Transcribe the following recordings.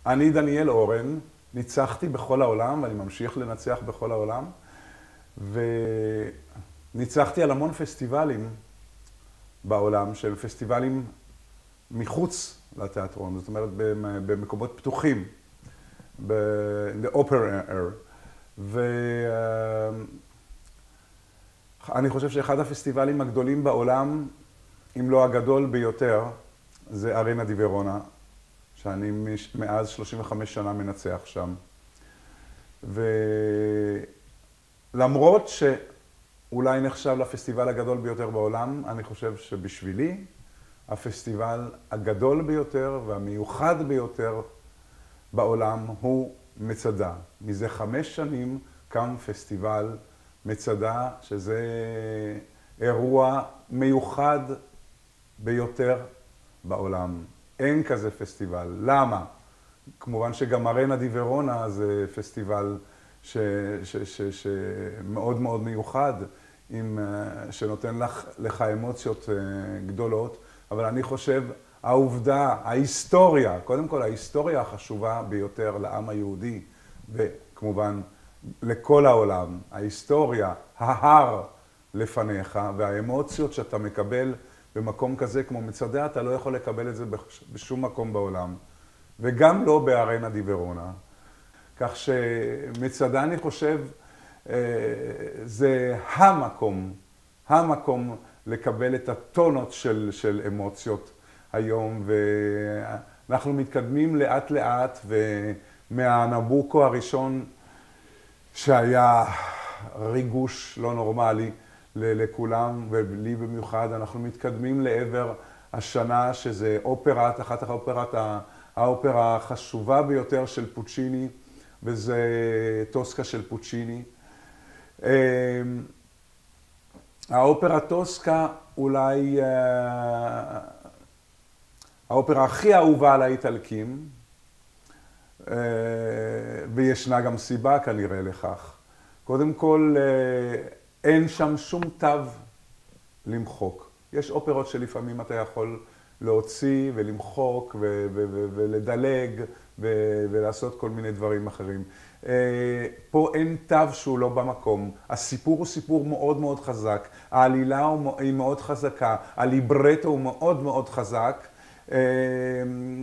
אני דניאל אורן, ניצחתי בכל העולם, ואני ממשיך לנצח בכל העולם, וניצחתי על המון פסטיבלים בעולם, של פסטיבלים מחוץ לתיאטרון, זאת אומרת במקומות פתוחים, ב-the opera air. ואני חושב שאחד הפסטיבלים הגדולים בעולם, אם לא הגדול ביותר, זה ארנה די ורונה, שאני מאז 35 שנה מנצח שם. ולמרות שאולי נחשב לפסטיבל הגדול ביותר בעולם, אני חושב שבשבילי הפסטיבל הגדול ביותר והמיוחד ביותר בעולם הוא מצדה. מזה 5 שנים קם פסטיבל מצדה, שזה אירוע מיוחד ביותר בעולם. אין כזה פסטיבל. למה? כמובן שגם ארנה די ורונה זה פסטיבל שמאוד מאוד מיוחד, שנותן לך אמוציות גדולות, אבל אני חושב העובדה, ההיסטוריה, קודם כל ההיסטוריה החשובה ביותר לעם היהודי, וכמובן לכל העולם, ההיסטוריה, ההר לפניך, והאמוציות שאתה מקבל במקום כזה כמו מצדה, אתה לא יכול לקבל את זה בשום מקום בעולם, וגם לא בארנה די ורונה. כך שמצדה, אני חושב, זה המקום לקבל את הטונות של אמוציות היום, ואנחנו מתקדמים לאט לאט, ומהנבוקו הראשון שהיה ריגוש לא נורמלי לכולם, ולי במיוחד, אנחנו מתקדמים לעבר השנה שזה אופרה, אחת האופרה החשובה ביותר של פוצ'יני, וזה טוסקה של פוצ'יני. האופרה טוסקה אולי האופרה הכי אהובה על האיטלקים, וישנה גם סיבה כנראה לכך. קודם כל, אין שם שום תו למחוק. יש אופרות שלפעמים אתה יכול להוציא ולמחוק ולדלג ולעשות כל מיני דברים אחרים. פה אין תו שהוא לא במקום. הסיפור הוא סיפור מאוד מאוד חזק. העלילה היא מאוד חזקה. הליברטו הוא מאוד מאוד חזק.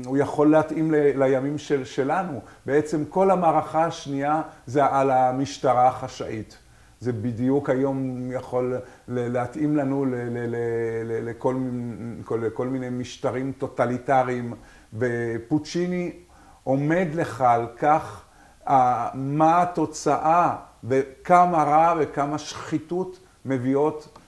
הוא יכול להתאים לימים שלנו. בעצם כל המערכה השנייה זה על המשטרה החשאית. זה בדיוק היום יכול להתאים לנו לכל מיני משטרים טוטליטריים, ופוצ'יני עומד לך על כך מה התוצאה וכמה רע וכמה שחיתות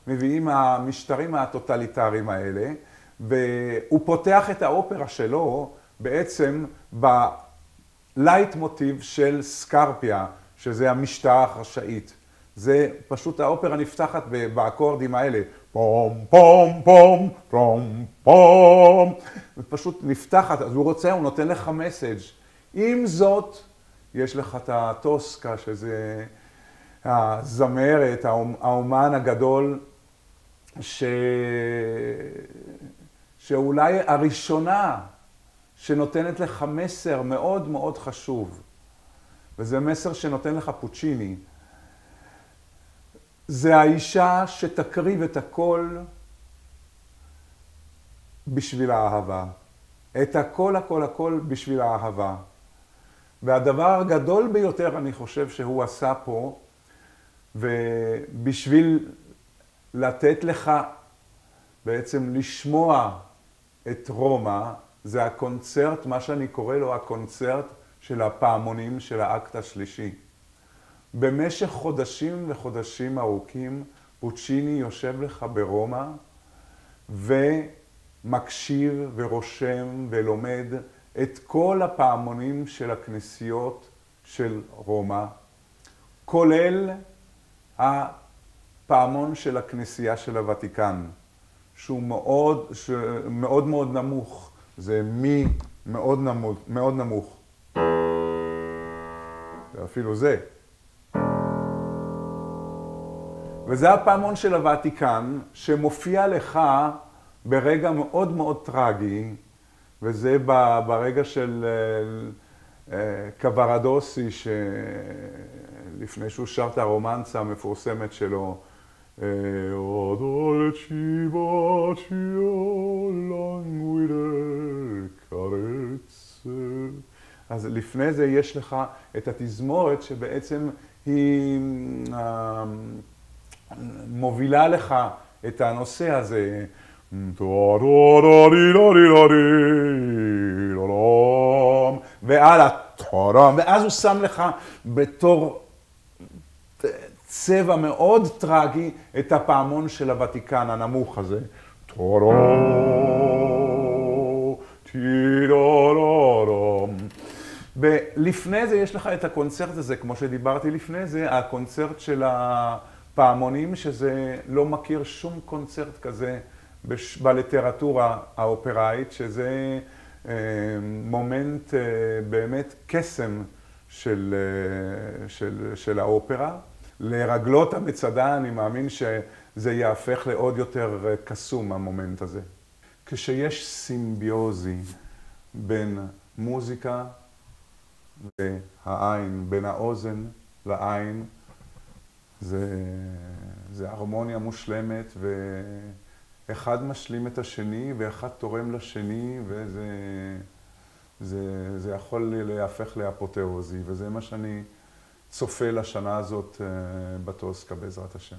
מביאים המשטרים הטוטליטריים האלה, והוא פותח את האופרה שלו בעצם בלייט מוטיב של סקרפיה, שזה המשטרה החשאית. זה פשוט האופרה נפתחת באקורדים האלה, פום פום פום פום פום, ופשוט נפתחת, אז הוא נותן לך מסאג'. עם זאת, יש לך את הטוסקה, שזה הזמרת, האומן הגדול, שאולי הראשונה שנותנת לך מסר מאוד מאוד חשוב, וזה מסר שנותן לך פוצ'יני. זה האישה שתקריב את הכל בשביל האהבה. את הכל, הכל, הכל בשביל האהבה. והדבר הגדול ביותר אני חושב שהוא עשה פה, ובשביל לתת לך בעצם לשמוע את רומא, זה הקונצרט, מה שאני קורא לו הקונצרט של הפעמונים של האקט השלישי. במשך חודשים וחודשים ארוכים, פוצ'יני יושב לך ברומא ומקשיב ורושם ולומד את כל הפעמונים של הכנסיות של רומא, כולל הפעמון של הכנסייה של הוותיקן, שהוא מאוד מאוד נמוך, זה מי מאוד נמוך, ואפילו זה. וזה הפעמון של הוותיקן שמופיע לך ברגע מאוד מאוד טרגי, וזה ברגע של קווארדוסי, שלפני שהוא שר את הרומנסה המפורסמת שלו, הדולצ'י בצ'יו לנגווידה קרצה. אז לפני זה יש לך את התזמורת שבעצם היא מובילה לך את הנושא הזה. ועל הטורום, ואז הוא שם לך בתור צבע מאוד טרגי את הפעמון של הוותיקן הנמוך הזה. טורום, טירורום. ולפני זה יש לך את הקונצרט הזה, כמו שדיברתי לפני זה, הקונצרט של הפעמונים, שזה לא מכיר שום קונצרט כזה בליטרטורה האופראית, שזה מומנט באמת קסם של האופרה. לרגלות המצדה אני מאמין שזה יהפך לעוד יותר קסום המומנט הזה. כשיש סימביוזי בין מוזיקה והעין, בין האוזן לעין, זה הרמוניה מושלמת, ואחד משלים את השני, ואחד תורם לשני, וזה יכול להפך לאפותאוזי, וזה מה שאני צופה לשנה הזאת בטוסקה בעזרת השם.